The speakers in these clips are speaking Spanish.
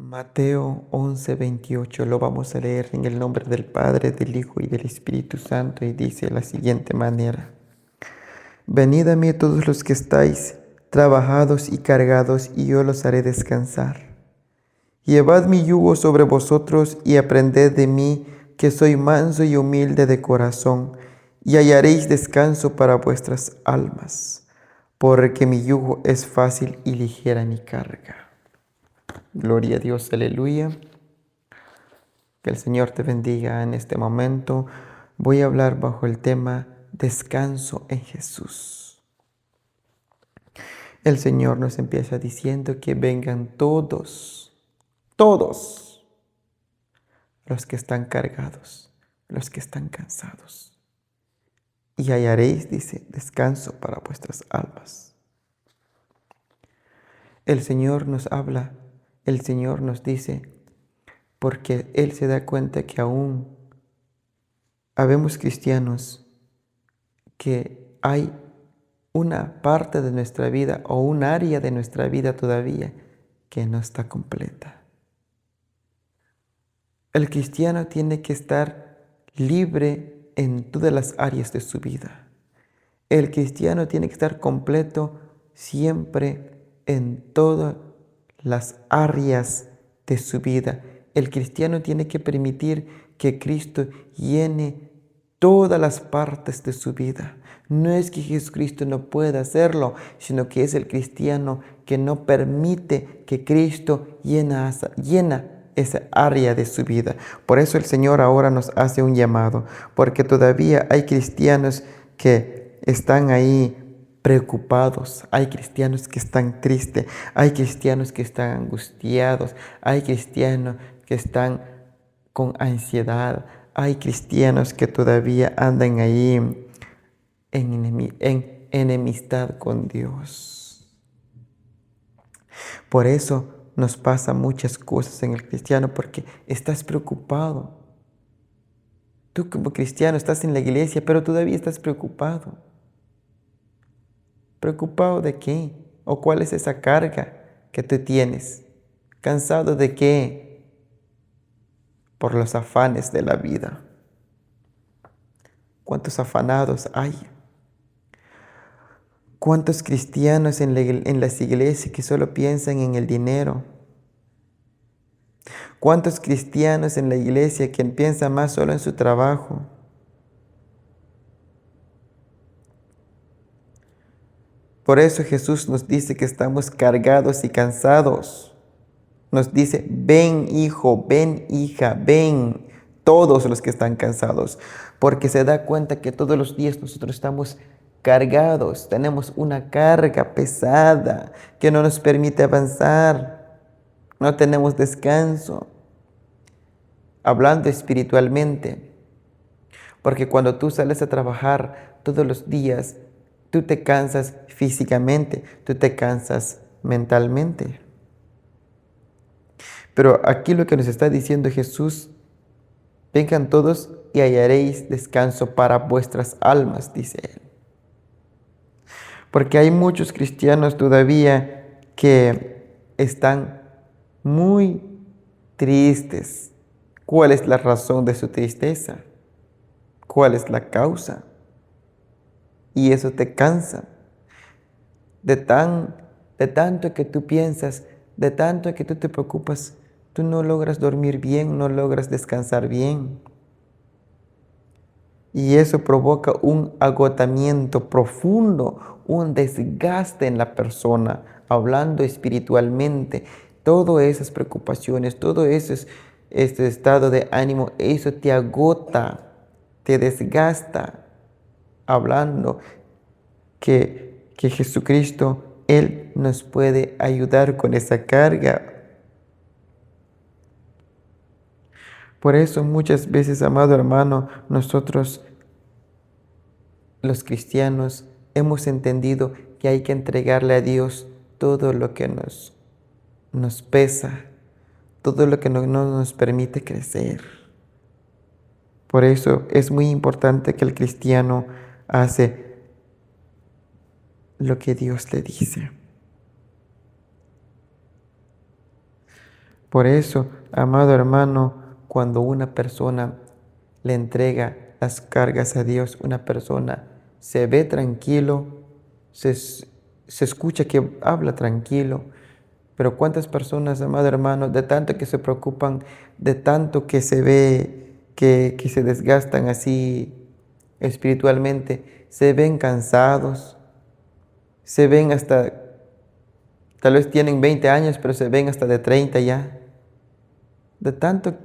Mateo 11:28 lo vamos a leer en el nombre del Padre, del Hijo y del Espíritu Santo, y dice de la siguiente manera: Venid a mí todos los que estáis trabajados y cargados, y yo los haré descansar. Llevad mi yugo sobre vosotros y aprended de mí, que soy manso y humilde de corazón, y hallaréis descanso para vuestras almas, porque mi yugo es fácil y ligera mi carga. Gloria a Dios, aleluya. Que el Señor te bendiga en este momento. Voy a hablar bajo el tema descanso en Jesús. El Señor nos empieza diciendo que vengan todos los que están cargados, los que están cansados. Y hallaréis, dice, descanso para vuestras almas. El Señor nos habla, el Señor nos dice, porque Él se da cuenta que aún habemos cristianos que hay una parte de nuestra vida o un área de nuestra vida todavía que no está completa. El cristiano tiene que estar libre en todas las áreas de su vida. El cristiano tiene que estar completo siempre en todas las áreas de su vida. El cristiano tiene que permitir que Cristo llene todas las partes de su vida. No es que Jesucristo no pueda hacerlo, sino que es el cristiano que no permite que Cristo llena esa área de su vida. Por eso el Señor ahora nos hace un llamado, porque todavía hay cristianos que están ahí preocupados, hay cristianos que están tristes, hay cristianos que están angustiados, hay cristianos que están con ansiedad, hay cristianos que todavía andan ahí en enemistad con Dios. Por eso nos pasa muchas cosas en el cristiano, porque estás preocupado. Tú como cristiano estás en la iglesia, pero todavía estás preocupado. ¿Preocupado de qué? ¿O cuál es esa carga que tú tienes? ¿Cansado de qué? Por los afanes de la vida. ¿Cuántos afanados hay? ¿Cuántos cristianos en las iglesias que solo piensan en el dinero? ¿Cuántos cristianos en la iglesia que piensan más solo en su trabajo? Por eso Jesús nos dice que estamos cargados y cansados. Nos dice, ven hijo, ven hija, ven todos los que están cansados. Porque se da cuenta que todos los días nosotros estamos cargados. Tenemos una carga pesada que no nos permite avanzar. No tenemos descanso. Hablando espiritualmente. Porque cuando tú sales a trabajar todos los días, tú te cansas físicamente, tú te cansas mentalmente. Pero aquí lo que nos está diciendo Jesús, vengan todos y hallaréis descanso para vuestras almas, dice Él. Porque hay muchos cristianos todavía que están muy tristes. ¿Cuál es la razón de su tristeza? ¿Cuál es la causa? Y eso te cansa. De tanto que tú piensas, de tanto que tú te preocupas, tú no logras dormir bien, no logras descansar bien. Y eso provoca un agotamiento profundo, un desgaste en la persona, hablando espiritualmente. Todas esas preocupaciones, todo este estado de ánimo, eso te agota, te desgasta, hablando que Jesucristo, Él nos puede ayudar con esa carga. Por eso muchas veces, amado hermano, nosotros los cristianos hemos entendido que hay que entregarle a Dios todo lo que nos pesa, todo lo que no nos permite crecer. Por eso es muy importante que el cristiano hace lo que Dios le dice. Por eso, amado hermano, cuando una persona le entrega las cargas a Dios, una persona se ve tranquilo, se escucha que habla tranquilo, pero cuántas personas, amado hermano, de tanto que se preocupan, de tanto que se ve que se desgastan así espiritualmente, se ven cansados, se ven hasta, tal vez tienen 20 años, pero se ven hasta de 30 ya, de tanto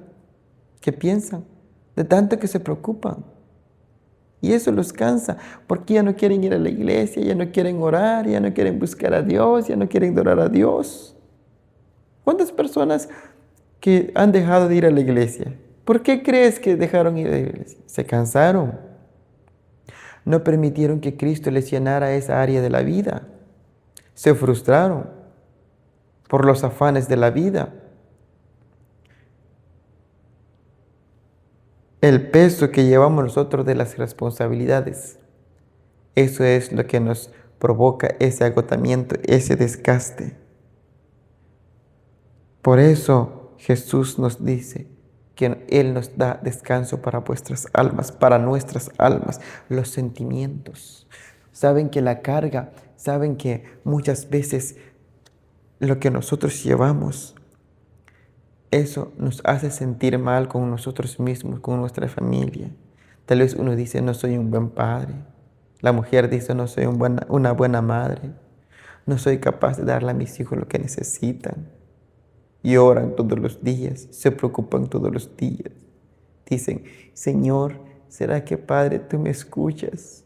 que piensan, de tanto que se preocupan. Y eso los cansa, porque ya no quieren ir a la iglesia, ya no quieren orar, ya no quieren buscar a Dios, ya no quieren adorar a Dios. ¿Cuántas personas que han dejado de ir a la iglesia? ¿Por qué crees que dejaron ir a la iglesia? Se cansaron. No permitieron que Cristo les llenara esa área de la vida. Se frustraron por los afanes de la vida. El peso que llevamos nosotros de las responsabilidades. Eso es lo que nos provoca ese agotamiento, ese desgaste. Por eso Jesús nos dice que Él nos da descanso para vuestras almas, para nuestras almas, los sentimientos. Saben que la carga, saben que muchas veces lo que nosotros llevamos, eso nos hace sentir mal con nosotros mismos, con nuestra familia. Tal vez uno dice, no soy un buen padre. La mujer dice, no soy una buena madre. No soy capaz de darle a mis hijos lo que necesitan. Y oran todos los días, se preocupan todos los días. Dicen, Señor, ¿será que Padre tú me escuchas?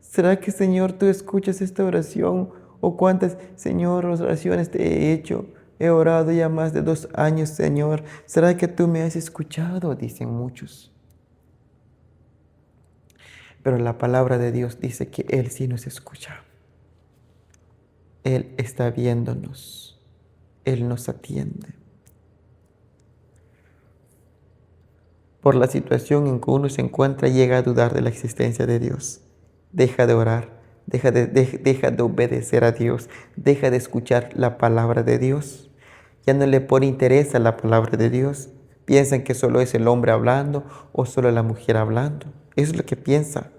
¿Será que Señor tú escuchas esta oración? ¿O cuántas, Señor, oraciones te he hecho? He orado ya más de 2 años, Señor. ¿Será que tú me has escuchado? Dicen muchos. Pero la palabra de Dios dice que Él sí nos escucha. Él está viéndonos. Él nos atiende. Por la situación en que uno se encuentra, llega a dudar de la existencia de Dios. Deja de orar, deja de obedecer a Dios, deja de escuchar la palabra de Dios. Ya no le pone interés a la palabra de Dios. Piensan que solo es el hombre hablando o solo la mujer hablando. Eso es lo que piensa.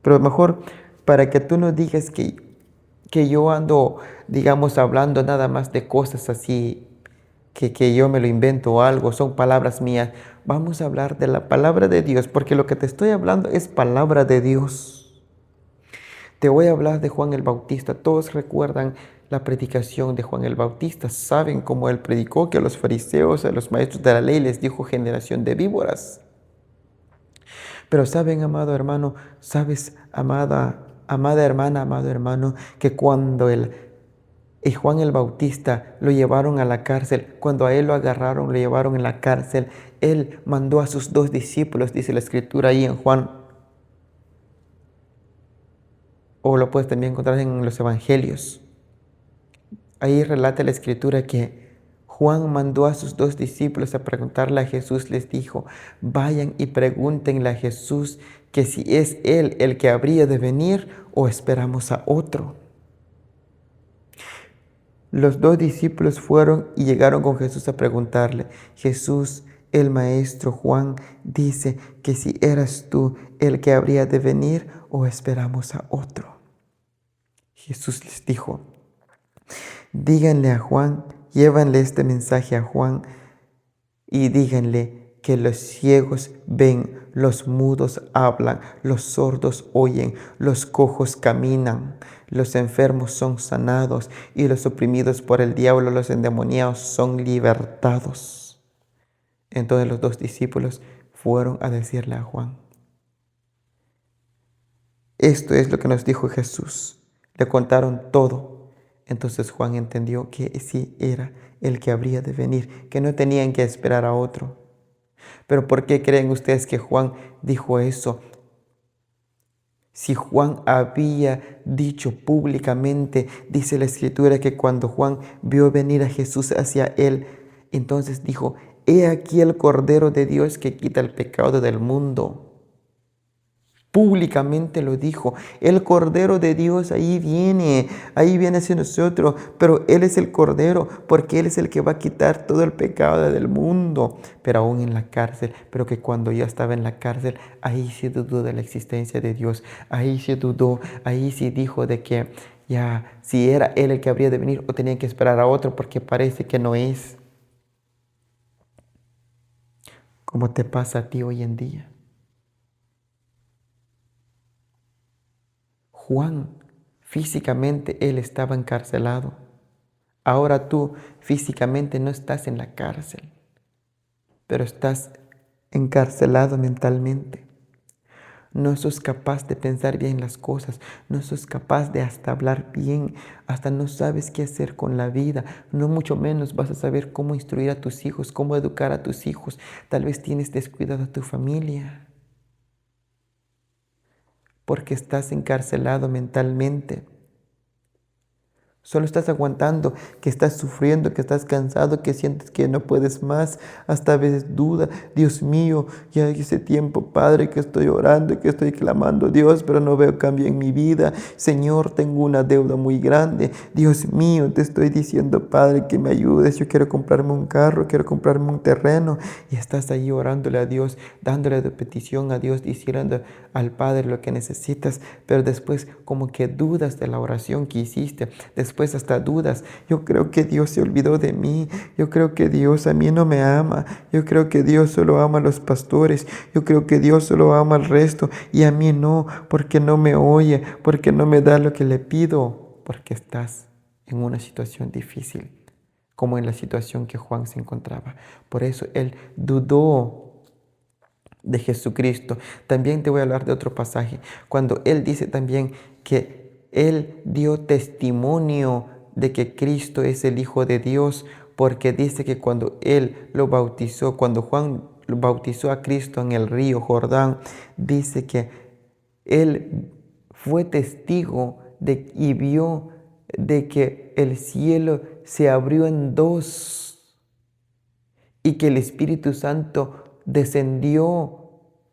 Pero mejor, para que tú no digas que yo ando, digamos, hablando nada más de cosas así, que yo me lo invento o algo, son palabras mías. Vamos a hablar de la palabra de Dios, porque lo que te estoy hablando es palabra de Dios. Te voy a hablar de Juan el Bautista. Todos recuerdan la predicación de Juan el Bautista. Saben cómo él predicó, que a los fariseos, a los maestros de la ley les dijo generación de víboras. Pero saben, amado hermano, sabes, amada hermana, amado hermano, que cuando Juan el Bautista lo llevaron a la cárcel, cuando a él lo agarraron, lo llevaron en la cárcel, él mandó a sus 2 discípulos, dice la escritura ahí en Juan, o lo puedes también encontrar en los evangelios. Ahí relata la escritura que Juan mandó a sus 2 discípulos a preguntarle a Jesús, les dijo, vayan y pregúntenle a Jesús que si es él el que habría de venir o esperamos a otro. Los 2 discípulos fueron y llegaron con Jesús a preguntarle, Jesús, el maestro Juan dice que si eras tú el que habría de venir o esperamos a otro. Jesús les dijo, díganle a Juan, llévanle este mensaje a Juan y díganle que los ciegos ven, los mudos hablan, los sordos oyen, los cojos caminan, los enfermos son sanados y los oprimidos por el diablo, los endemoniados son libertados. Entonces los 2 discípulos fueron a decirle a Juan. Esto es lo que nos dijo Jesús. Le contaron todo. Entonces Juan entendió que sí era el que habría de venir, que no tenían que esperar a otro. Pero ¿por qué creen ustedes que Juan dijo eso? Si Juan había dicho públicamente, dice la escritura que cuando Juan vio venir a Jesús hacia él, entonces dijo, he aquí el Cordero de Dios que quita el pecado del mundo. Públicamente lo dijo. El Cordero de Dios ahí viene hacia nosotros, pero Él es el Cordero porque Él es el que va a quitar todo el pecado del mundo. Pero aún en la cárcel, pero que cuando ya estaba en la cárcel, ahí sí dudó de la existencia de Dios, ahí sí dudó, ahí sí dijo de que ya si era Él el que habría de venir o tenía que esperar a otro porque parece que no es. Como te pasa a ti hoy en día. Juan, físicamente él estaba encarcelado. Ahora tú físicamente no estás en la cárcel, pero estás encarcelado mentalmente. No sos capaz de pensar bien las cosas, no sos capaz de hasta hablar bien, hasta no sabes qué hacer con la vida, no mucho menos vas a saber cómo instruir a tus hijos, cómo educar a tus hijos. Tal vez tienes descuidado a tu familia porque estás encarcelado mentalmente. Solo estás aguantando, que estás sufriendo, que estás cansado, que sientes que no puedes más. Hasta a veces duda, Dios mío, ya ese tiempo, Padre, que estoy orando y que estoy clamando, Dios, pero no veo cambio en mi vida. Señor, tengo una deuda muy grande. Dios mío, te estoy diciendo, Padre, que me ayudes. Yo quiero comprarme un carro, quiero comprarme un terreno. Y estás ahí orándole a Dios, dándole de petición a Dios, diciendo al Padre lo que necesitas, pero después como que dudas de la oración que hiciste. Después hasta dudas, yo creo que Dios se olvidó de mí, yo creo que Dios a mí no me ama, yo creo que Dios solo ama a los pastores, yo creo que Dios solo ama al resto y a mí no, porque no me oye, porque no me da lo que le pido, porque estás en una situación difícil, como en la situación que Juan se encontraba. Por eso él dudó de Jesucristo. También te voy a hablar de otro pasaje, cuando él dice también que él dio testimonio de que Cristo es el Hijo de Dios, porque dice que cuando él lo bautizó, cuando Juan lo bautizó a Cristo en el río Jordán, dice que él fue testigo y vio de que el cielo se abrió en dos y que el Espíritu Santo descendió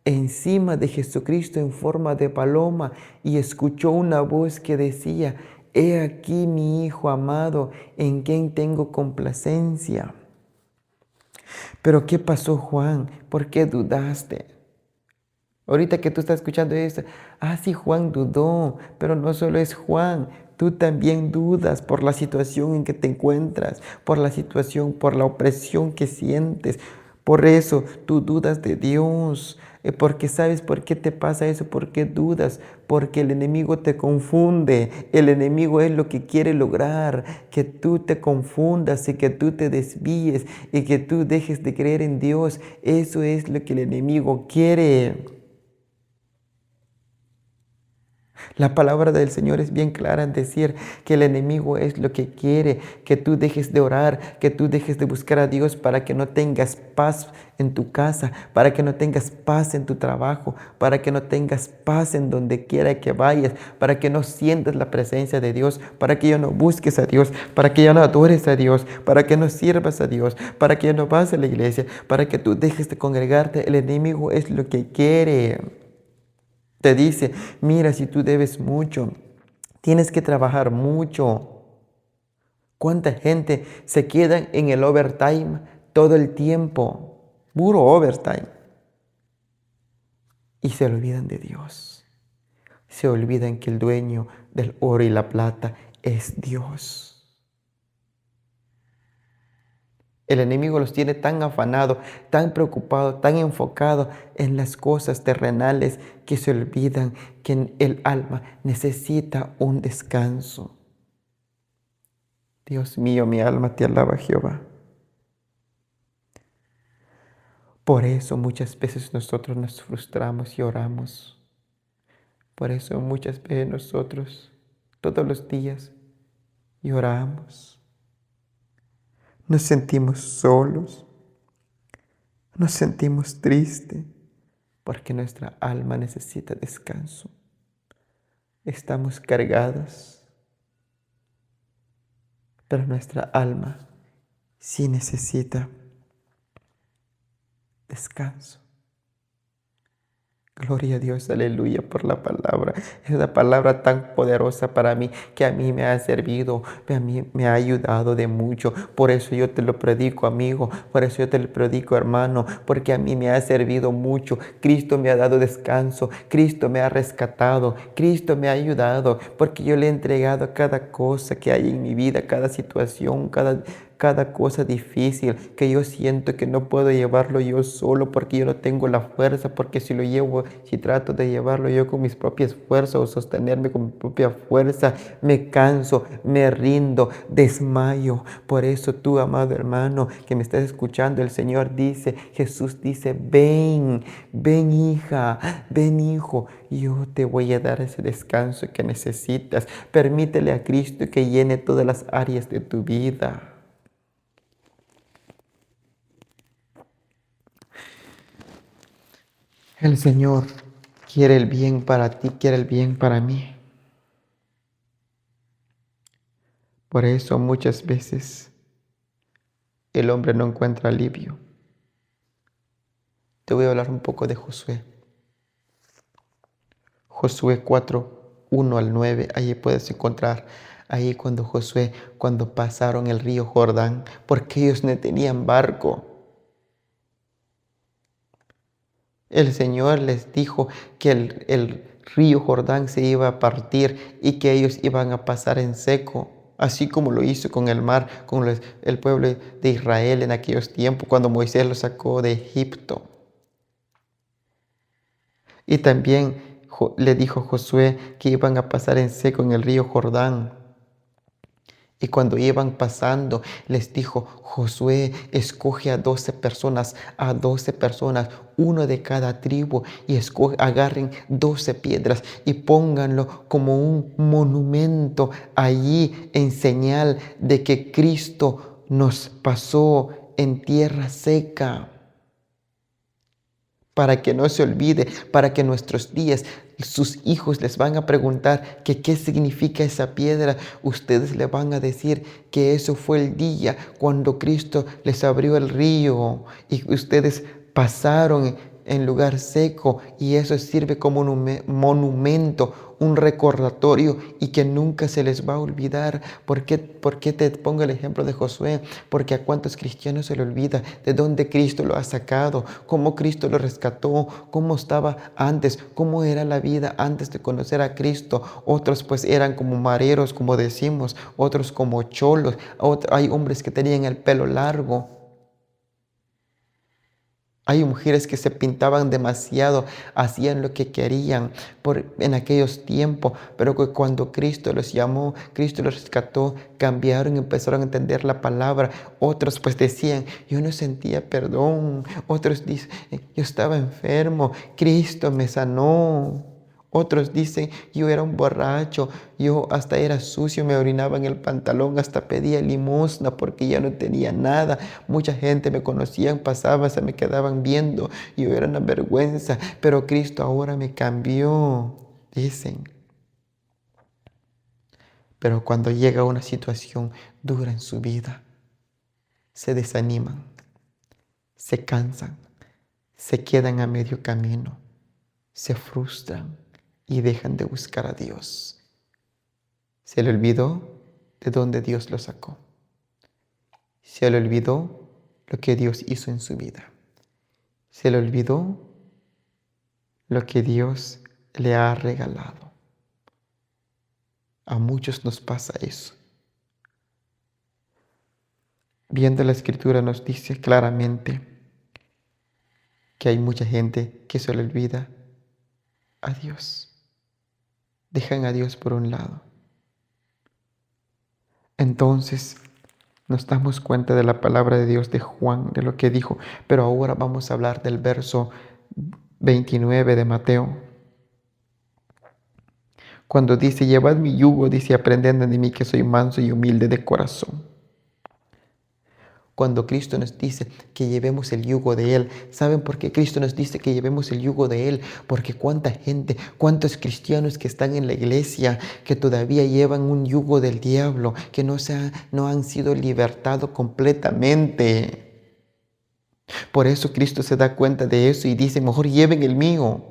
encima de Jesucristo en forma de paloma y escuchó una voz que decía: He aquí mi Hijo amado, en quien tengo complacencia. Pero ¿qué pasó, Juan? ¿Por qué dudaste? Ahorita que tú estás escuchando esto, sí, Juan dudó, pero no solo es Juan, tú también dudas por la situación en que te encuentras, por la situación, por la opresión que sientes. Por eso tú dudas de Dios, porque sabes por qué te pasa eso, por qué dudas, porque el enemigo te confunde. El enemigo es lo que quiere lograr, que tú te confundas y que tú te desvíes y que tú dejes de creer en Dios. Eso es lo que el enemigo quiere. La palabra del Señor es bien clara en decir que el enemigo es lo que quiere, que tú dejes de orar, que tú dejes de buscar a Dios para que no tengas paz en tu casa, para que no tengas paz en tu trabajo, para que no tengas paz en donde quiera que vayas, para que no sientas la presencia de Dios, para que ya no busques a Dios, para que ya no adores a Dios, para que no sirvas a Dios, para que ya no vas a la iglesia, para que tú dejes de congregarte. El enemigo es lo que quiere. Te dice: mira, si tú debes mucho, tienes que trabajar mucho. ¿Cuánta gente se queda en el overtime todo el tiempo? Puro overtime. Y se olvidan de Dios. Se olvidan que el dueño del oro y la plata es Dios. El enemigo los tiene tan afanados, tan preocupados, tan enfocados en las cosas terrenales que se olvidan que el alma necesita un descanso. Dios mío, mi alma te alaba, Jehová. Por eso muchas veces nosotros nos frustramos y oramos. Por eso muchas veces nosotros todos los días lloramos. Nos sentimos solos. Nos sentimos tristes porque nuestra alma necesita descanso. Estamos cargados, pero nuestra alma sí necesita descanso. Gloria a Dios, aleluya por la palabra. Esa palabra tan poderosa para mí, que a mí me ha servido, a mí me ha ayudado de mucho. Por eso yo te lo predico, amigo. Por eso yo te lo predico, hermano. Porque a mí me ha servido mucho. Cristo me ha dado descanso. Cristo me ha rescatado. Cristo me ha ayudado. Porque yo le he entregado cada cosa que hay en mi vida, cada situación, cada cosa difícil que yo siento que no puedo llevarlo yo solo porque yo no tengo la fuerza, porque si trato de llevarlo yo con mis propias fuerzas o sostenerme con mi propia fuerza, me canso, me rindo, desmayo. Por eso tú, amado hermano, que me estás escuchando, el Señor dice, Jesús dice, ven, ven hija, ven hijo, yo te voy a dar ese descanso que necesitas. Permítele a Cristo que llene todas las áreas de tu vida. El Señor quiere el bien para ti, quiere el bien para mí. Por eso muchas veces el hombre no encuentra alivio. Te voy a hablar un poco de Josué. Josué 4:1-9, ahí puedes encontrar, ahí cuando pasaron el río Jordán, porque ellos no tenían barco. El Señor les dijo que el río Jordán se iba a partir y que ellos iban a pasar en seco, así como lo hizo con el mar, con el pueblo de Israel en aquellos tiempos, cuando Moisés los sacó de Egipto. Y también le dijo Josué que iban a pasar en seco en el río Jordán. Y cuando iban pasando, les dijo, Josué, escoge a 12 personas, uno de cada tribu, y agarren 12 piedras y pónganlo como un monumento allí en señal de que Cristo nos pasó en tierra seca. Para que no se olvide, para que nuestros días, sus hijos les van a preguntar que qué significa esa piedra. Ustedes le van a decir que eso fue el día cuando Cristo les abrió el río y ustedes pasaron en lugar seco, y eso sirve como un monumento, un recordatorio, y que nunca se les va a olvidar. ¿Por qué te pongo el ejemplo de Josué? Porque a cuántos cristianos se le olvida de dónde Cristo lo ha sacado, cómo Cristo lo rescató, cómo estaba antes, cómo era la vida antes de conocer a Cristo. Otros pues eran como mareros, como decimos, otros como cholos, hay hombres que tenían el pelo largo. Hay mujeres que se pintaban demasiado, hacían lo que querían en aquellos tiempos, pero que cuando Cristo los llamó, Cristo los rescató, cambiaron y empezaron a entender la palabra. Otros pues decían, yo no sentía perdón. Otros dicen, yo estaba enfermo, Cristo me sanó. Otros dicen, yo era un borracho, yo hasta era sucio, me orinaba en el pantalón, hasta pedía limosna porque ya no tenía nada. Mucha gente me conocía, pasaba, se me quedaban viendo, yo era una vergüenza, pero Cristo ahora me cambió, dicen. Pero cuando llega una situación dura en su vida, se desaniman, se cansan, se quedan a medio camino, se frustran y dejan de buscar a Dios. Se le olvidó de dónde Dios lo sacó. Se le olvidó lo que Dios hizo en su vida. Se le olvidó lo que Dios le ha regalado. A muchos nos pasa eso. Viendo la Escritura nos dice claramente que hay mucha gente que se le olvida a Dios. Dejan a Dios por un lado. Entonces nos damos cuenta de la palabra de Dios de Juan, de lo que dijo. Pero ahora vamos a hablar del verso 29 de Mateo. Cuando dice, llevad mi yugo, dice, aprended de mí que soy manso y humilde de corazón. Cuando Cristo nos dice que llevemos el yugo de Él, ¿saben por qué Cristo nos dice que llevemos el yugo de Él? Porque cuánta gente, cuántos cristianos que están en la iglesia que todavía llevan un yugo del diablo, que no han sido libertados completamente. Por eso Cristo se da cuenta de eso y dice, mejor lleven el mío.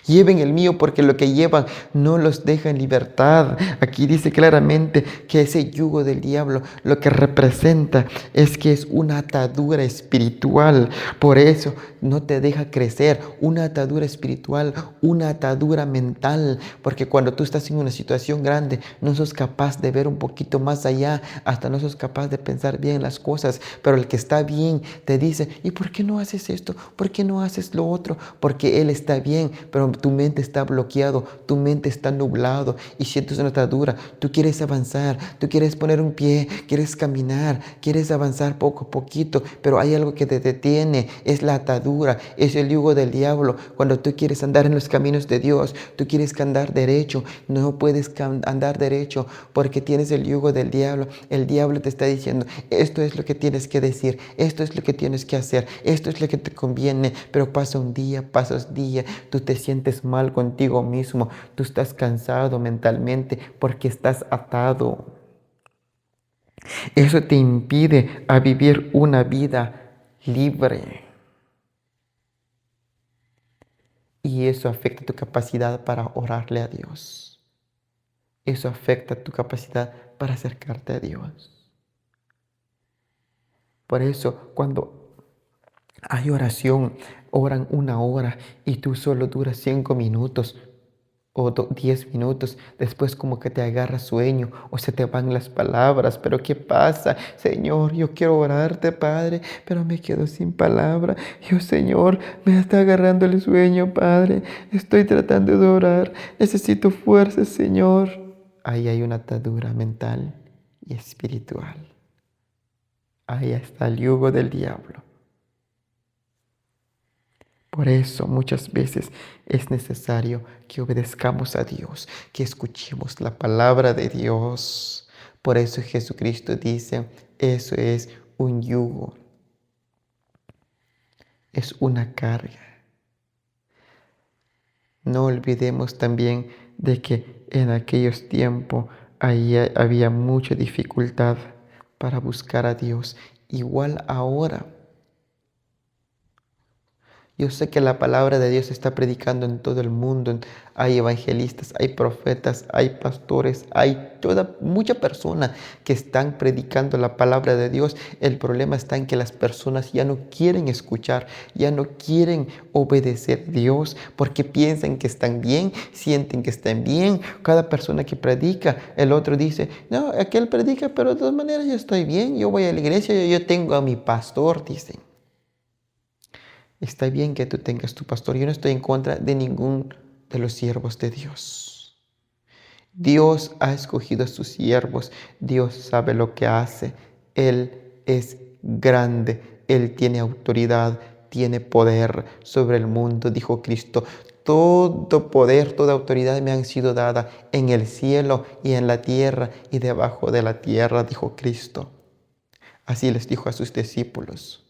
Lleven el mío porque lo que llevan no los deja en libertad. Aquí dice claramente que ese yugo del diablo lo que representa es que es una atadura espiritual. Por eso no te deja crecer. Una atadura espiritual, una atadura mental. Porque cuando tú estás en una situación grande, no sos capaz de ver un poquito más allá. Hasta no sos capaz de pensar bien las cosas. Pero el que está bien te dice, ¿y por qué no haces esto? ¿Por qué no haces lo otro? Porque él está bien, pero tu mente está bloqueado, tu mente está nublado y sientes una atadura. Tú quieres avanzar, tú quieres poner un pie, quieres caminar, quieres avanzar poco a poquito, pero hay algo que te detiene, es la atadura, es el yugo del diablo. Cuando tú quieres andar en los caminos de Dios, tú quieres andar derecho, no puedes andar derecho porque tienes el yugo del diablo. El diablo te está diciendo, esto es lo que tienes que decir, esto es lo que tienes que hacer, esto es lo que te conviene, pero pasa un día, pasas día, tú te sientes mal contigo mismo, tú estás cansado mentalmente porque estás atado. Eso te impide a vivir una vida libre y eso afecta tu capacidad para orarle a Dios. Eso afecta tu capacidad para acercarte a Dios. Por eso cuando hay oración, oran 1 hora y tú solo duras 5 minutos o 10 minutos, después como que te agarra sueño o se te van las palabras. Pero ¿qué pasa? Señor, yo quiero orarte, Padre, pero me quedo sin palabra. Yo, Señor, me está agarrando el sueño, Padre. Estoy tratando de orar. Necesito fuerza, Señor. Ahí hay una atadura mental y espiritual. Ahí está el yugo del diablo. Por eso muchas veces es necesario que obedezcamos a Dios, que escuchemos la palabra de Dios. Por eso Jesucristo dice, eso es un yugo, es una carga. No olvidemos también de que en aquellos tiempos había mucha dificultad para buscar a Dios. Igual ahora. Yo sé que la palabra de Dios se está predicando en todo el mundo. Hay evangelistas, hay profetas, hay pastores, hay mucha persona que están predicando la palabra de Dios. El problema está en que las personas ya no quieren escuchar, ya no quieren obedecer a Dios porque piensan que están bien, sienten que están bien. Cada persona que predica, el otro dice, no, aquel predica, pero de todas maneras yo estoy bien, yo voy a la iglesia, yo tengo a mi pastor, dicen. Está bien que tú tengas tu pastor. Yo no estoy en contra de ningún de los siervos de Dios. Dios ha escogido a sus siervos. Dios sabe lo que hace. Él es grande. Él tiene autoridad, tiene poder sobre el mundo, dijo Cristo. Todo poder, toda autoridad me han sido dada en el cielo y en la tierra y debajo de la tierra, dijo Cristo. Así les dijo a sus discípulos.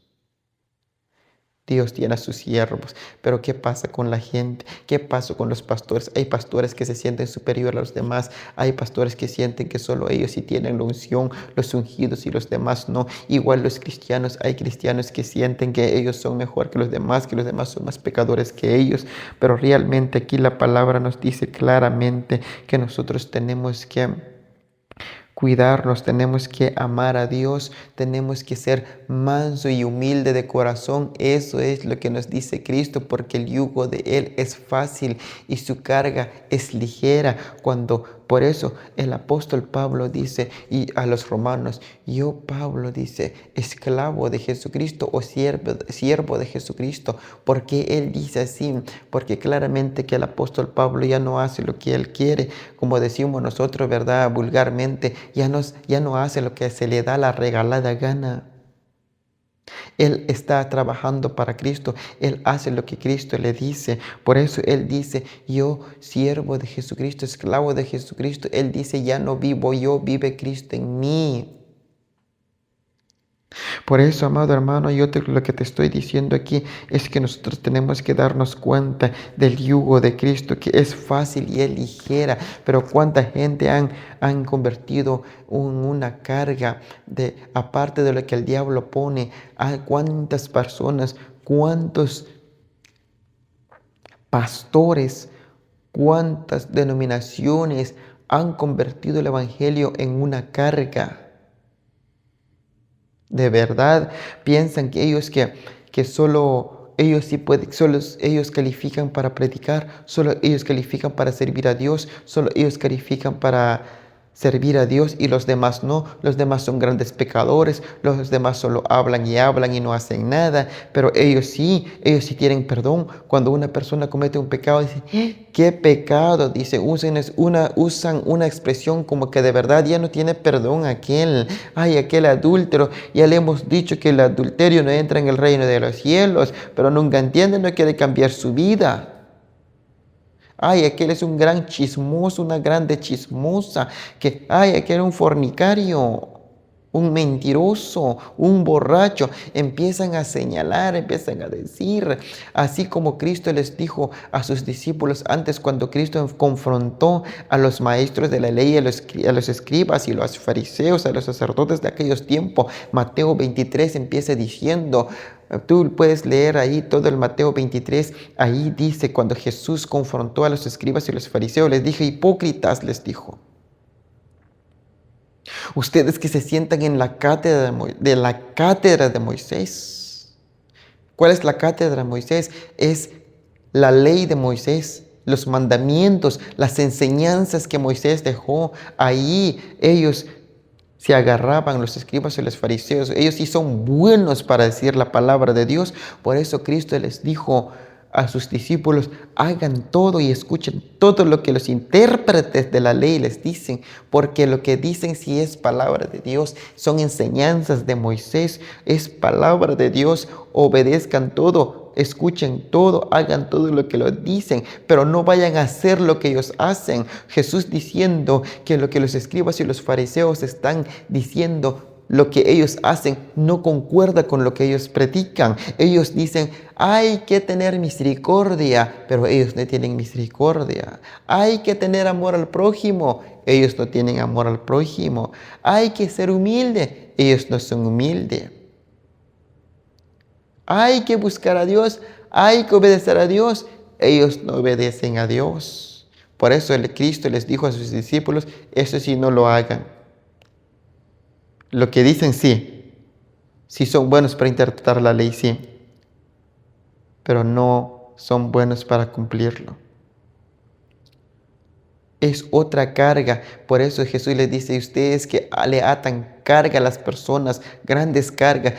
Dios tiene a sus siervos, pero ¿qué pasa con la gente? ¿Qué pasa con los pastores? Hay pastores que se sienten superiores a los demás, hay pastores que sienten que solo ellos sí tienen la unción, los ungidos y los demás no. Igual los cristianos, hay cristianos que sienten que ellos son mejor que los demás son más pecadores que ellos, pero realmente aquí la palabra nos dice claramente que nosotros tenemos que cuidarnos, tenemos que amar a Dios, tenemos que ser manso y humilde de corazón. Eso es lo que nos dice Cristo, porque el yugo de Él es fácil y su carga es ligera. Por eso el apóstol Pablo dice y a los romanos, yo Pablo dice, esclavo de Jesucristo o siervo de Jesucristo. ¿Por qué él dice así? Porque claramente que el apóstol Pablo ya no hace lo que él quiere, como decimos nosotros, ¿verdad? Vulgarmente, ya no hace lo que se le da la regalada gana. Él está trabajando para Cristo. Él hace lo que Cristo le dice. Por eso Él dice, yo siervo de Jesucristo, esclavo de Jesucristo. Él dice, ya no vivo yo, vive Cristo en mí. Por eso, amado hermano, lo que te estoy diciendo aquí es que nosotros tenemos que darnos cuenta del yugo de Cristo, que es fácil y es ligera, pero cuánta gente han convertido en una carga aparte de lo que el diablo pone, a cuántas personas, cuántos pastores, cuántas denominaciones han convertido el evangelio en una carga. De verdad piensan que que solo ellos sí pueden, solo ellos califican para predicar, solo ellos califican para servir a Dios, solo ellos califican para servir a Dios y los demás no. Los demás son grandes pecadores, los demás solo hablan y no hacen nada, pero ellos sí tienen perdón. Cuando una persona comete un pecado, dicen, ¿qué pecado? Dice, usan una expresión como que de verdad ya no tiene perdón aquel. Ay, aquel adúltero, ya le hemos dicho que el adulterio no entra en el reino de los cielos, pero nunca entiende, no quiere cambiar su vida. Ay, aquel es un gran chismoso, una grande chismosa, ay, aquel es un fornicario, un mentiroso, un borracho. Empiezan a señalar, empiezan a decir, así como Cristo les dijo a sus discípulos antes cuando Cristo confrontó a los maestros de la ley, a los escribas y los fariseos, a los sacerdotes de aquellos tiempos. Mateo 23 empieza diciendo, tú puedes leer ahí todo el Mateo 23, ahí dice cuando Jesús confrontó a los escribas y los fariseos, les dije, hipócritas, les dijo. Ustedes que se sientan en la cátedra de Moisés. ¿Cuál es la cátedra de Moisés? Es la ley de Moisés, los mandamientos, las enseñanzas que Moisés dejó. Ahí ellos se agarraban, los escribas y los fariseos. Ellos sí son buenos para decir la palabra de Dios. Por eso Cristo les dijo a sus discípulos, hagan todo y escuchen todo lo que los intérpretes de la ley les dicen, porque lo que dicen sí es palabra de Dios, son enseñanzas de Moisés, es palabra de Dios. Obedezcan todo, escuchen todo, hagan todo lo que los dicen, pero no vayan a hacer lo que ellos hacen. Jesús diciendo que lo que los escribas y los fariseos están diciendo, lo que ellos hacen no concuerda con lo que ellos predican. Ellos dicen, hay que tener misericordia, pero ellos no tienen misericordia. Hay que tener amor al prójimo, ellos no tienen amor al prójimo. Hay que ser humilde, ellos no son humildes. Hay que buscar a Dios, hay que obedecer a Dios, ellos no obedecen a Dios. Por eso el Cristo les dijo a sus discípulos, eso sí no lo hagan. Lo que dicen sí son buenos para interpretar la ley, sí, pero no son buenos para cumplirlo. Es otra carga, por eso Jesús les dice, ustedes que le atan carga a las personas, grandes cargas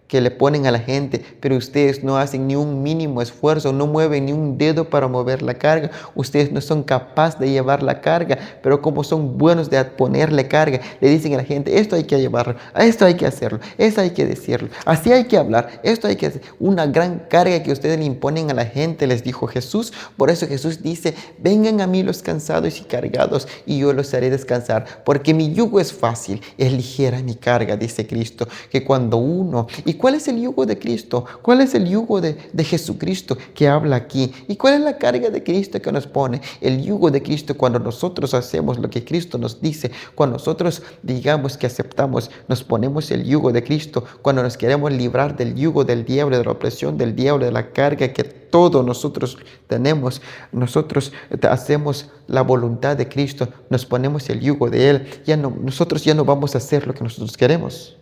que le ponen a la gente, pero ustedes no hacen ni un mínimo esfuerzo, no mueven ni un dedo para mover la carga. Ustedes no son capaces de llevar la carga, pero como son buenos de ponerle carga, le dicen a la gente, esto hay que llevarlo, esto hay que hacerlo, esto hay que decirlo, así hay que hablar, esto hay que hacer. Una gran carga que ustedes le imponen a la gente, les dijo Jesús. Por eso Jesús dice, vengan a mí los cansados y cargados, y yo los haré descansar, porque mi yugo es fácil, es ligera mi carga, dice Cristo. Que cuando uno, ¿y cuál es el yugo de Cristo? ¿Cuál es el yugo de Jesucristo que habla aquí? ¿Y cuál es la carga de Cristo que nos pone? El yugo de Cristo, cuando nosotros hacemos lo que Cristo nos dice, cuando nosotros digamos que aceptamos, nos ponemos el yugo de Cristo, cuando nos queremos librar del yugo del diablo, de la opresión del diablo, de la carga que todos nosotros tenemos, nosotros hacemos la voluntad de Cristo, nos ponemos el yugo de Él, nosotros ya no vamos a hacer lo que nosotros queremos.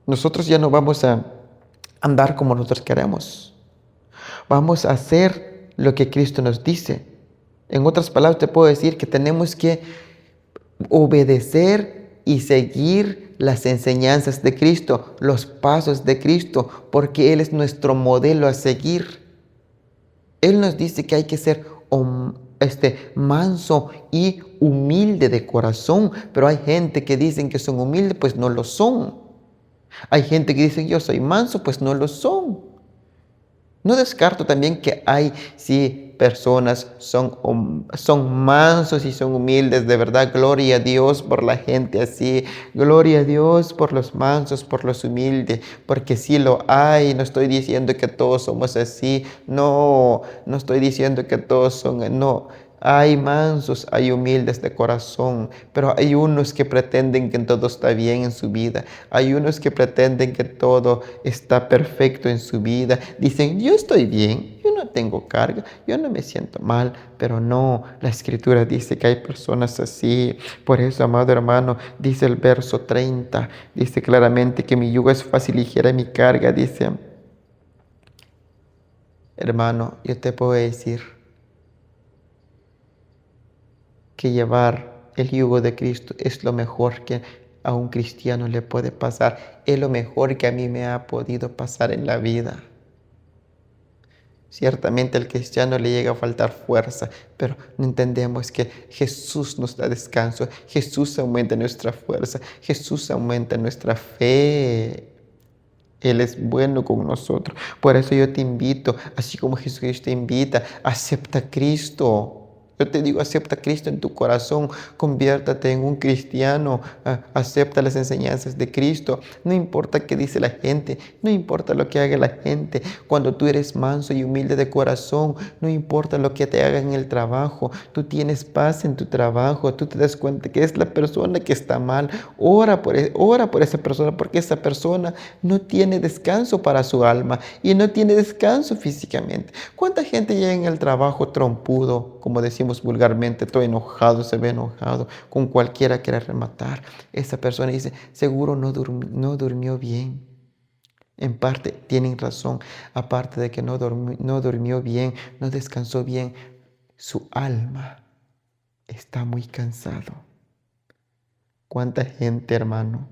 Nosotros ya no vamos a andar como nosotros queremos. Vamos a hacer lo que Cristo nos dice. En otras palabras, te puedo decir que tenemos que obedecer y seguir las enseñanzas de Cristo, los pasos de Cristo, porque Él es nuestro modelo a seguir. Él nos dice que hay que ser manso y humilde de corazón, pero hay gente que dicen que son humildes, pues no lo son. Hay gente que dice, yo soy manso, pues no lo son. No descarto también que hay, personas son mansos y son humildes, de verdad. Gloria a Dios por la gente así. Gloria a Dios por los mansos, por los humildes, porque sí lo hay. No estoy diciendo que todos somos así. No estoy diciendo que todos son, no. Hay mansos, hay humildes de corazón, pero hay unos que pretenden que todo está bien en su vida. Hay unos que pretenden que todo está perfecto en su vida. Dicen, yo estoy bien, yo no tengo carga, yo no me siento mal, pero no, la Escritura dice que hay personas así. Por eso, amado hermano, dice el verso 30, dice claramente que mi yugo es fácil y ligera mi carga, dice, hermano, yo te puedo decir que llevar el yugo de Cristo es lo mejor que a un cristiano le puede pasar. Es lo mejor que a mí me ha podido pasar en la vida. Ciertamente al cristiano le llega a faltar fuerza, pero no entendemos que Jesús nos da descanso, Jesús aumenta nuestra fuerza, Jesús aumenta nuestra fe. Él es bueno con nosotros. Por eso yo te invito, así como Jesucristo te invita, acepta a Cristo. Yo te digo, acepta a Cristo en tu corazón, conviértate en un cristiano, acepta las enseñanzas de Cristo. No importa qué dice la gente, no importa lo que haga la gente. Cuando tú eres manso y humilde de corazón, no importa lo que te haga en el trabajo, tú tienes paz en tu trabajo, tú te das cuenta que es la persona que está mal. Ora por esa persona, porque esa persona no tiene descanso para su alma y no tiene descanso físicamente. ¿Cuánta gente llega en el trabajo trompudo, como decimos vulgarmente, todo enojado, se ve enojado, con cualquiera quiere rematar? Esa persona dice, seguro no durmió bien. En parte tienen razón, aparte de que no durmió bien, no descansó bien, su alma está muy cansado. ¿Cuánta gente, hermano,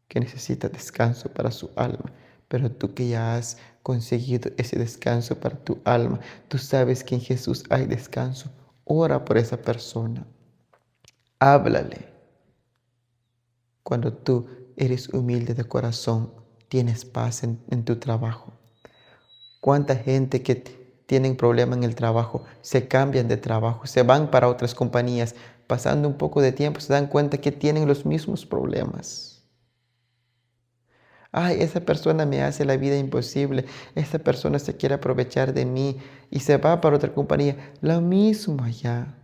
que necesita descanso para su alma? Pero tú que ya has conseguido ese descanso para tu alma, tú sabes que en Jesús hay descanso. Ora por esa persona. Háblale. Cuando tú eres humilde de corazón, tienes paz en tu trabajo. ¿Cuánta gente que tienen problema en el trabajo se cambian de trabajo, se van para otras compañías, pasando un poco de tiempo se dan cuenta que tienen los mismos problemas? Ay, esa persona me hace la vida imposible, esa persona se quiere aprovechar de mí y se va para otra compañía. Lo mismo allá.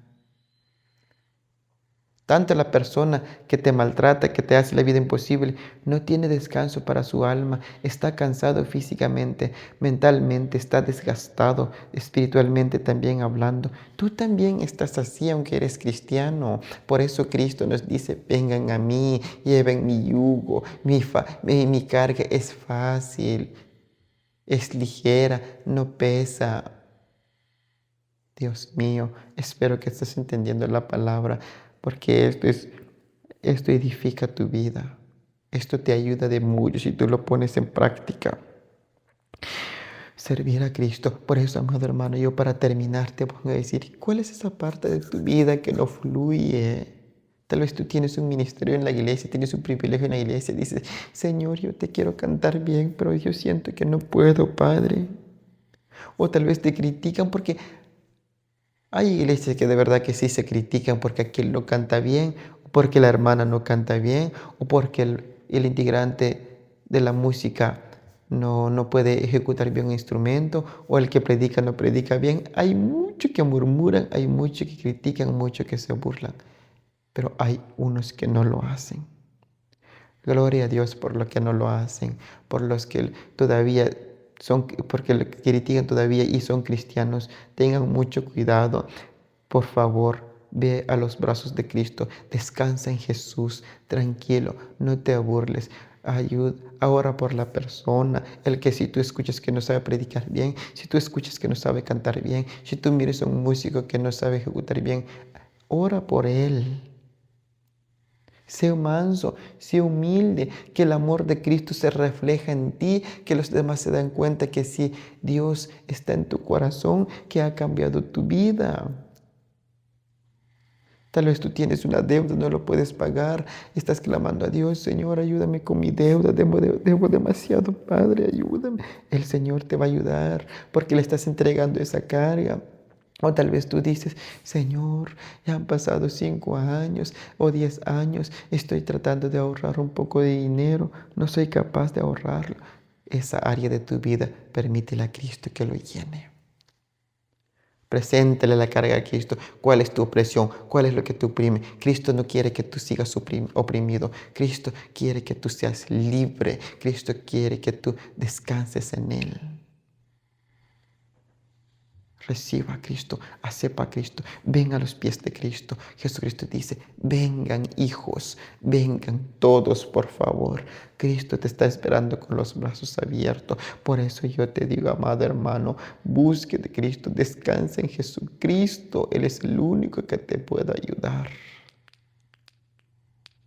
Tanto la persona que te maltrata, que te hace la vida imposible, no tiene descanso para su alma, está cansado físicamente, mentalmente, está desgastado, espiritualmente también hablando. Tú también estás así aunque eres cristiano. Por eso Cristo nos dice, vengan a mí, lleven mi yugo, mi carga es fácil, es ligera, no pesa. Dios mío, espero que estés entendiendo la palabra, porque esto edifica tu vida. Esto te ayuda de mucho si tú lo pones en práctica. Servir a Cristo. Por eso, amado hermano, yo para terminar te pongo a decir, ¿cuál es esa parte de tu vida que no fluye? Tal vez tú tienes un ministerio en la iglesia, tienes un privilegio en la iglesia, dices, Señor, yo te quiero cantar bien, pero yo siento que no puedo, Padre. O tal vez te critican porque hay iglesias que de verdad que sí se critican porque aquel no canta bien, o porque la hermana no canta bien, o porque el integrante de la música no puede ejecutar bien un instrumento, o el que predica no predica bien. Hay muchos que murmuran, hay muchos que critican, muchos que se burlan, pero hay unos que no lo hacen. Gloria a Dios por los que no lo hacen, por los que todavía porque lo que critican todavía y son cristianos. Tengan mucho cuidado. Por favor, ve a los brazos de Cristo. Descansa en Jesús. Tranquilo, no te burles. Ora por la persona. El que si tú escuchas que no sabe predicar bien, si tú escuchas que no sabe cantar bien, si tú mires a un músico que no sabe ejecutar bien, ora por él. Sé manso, sé humilde, que el amor de Cristo se refleja en ti, que los demás se dan cuenta que si Dios está en tu corazón, que ha cambiado tu vida. Tal vez tú tienes una deuda, no lo puedes pagar, estás clamando a Dios, Señor, ayúdame con mi deuda, debo demasiado, Padre, ayúdame. El Señor te va a ayudar porque le estás entregando esa carga. O tal vez tú dices, Señor, ya han pasado 5 años o 10 años, estoy tratando de ahorrar un poco de dinero, no soy capaz de ahorrarlo. Esa área de tu vida, permítele a Cristo que lo llene. Preséntale la carga a Cristo. ¿Cuál es tu opresión? ¿Cuál es lo que te oprime? Cristo no quiere que tú sigas oprimido. Cristo quiere que tú seas libre. Cristo quiere que tú descanses en Él. Reciba a Cristo, acepta a Cristo, ven a los pies de Cristo. Jesucristo dice, vengan hijos, vengan todos por favor. Cristo te está esperando con los brazos abiertos. Por eso yo te digo, amado hermano, busque de Cristo, descansa en Jesucristo. Él es el único que te puede ayudar.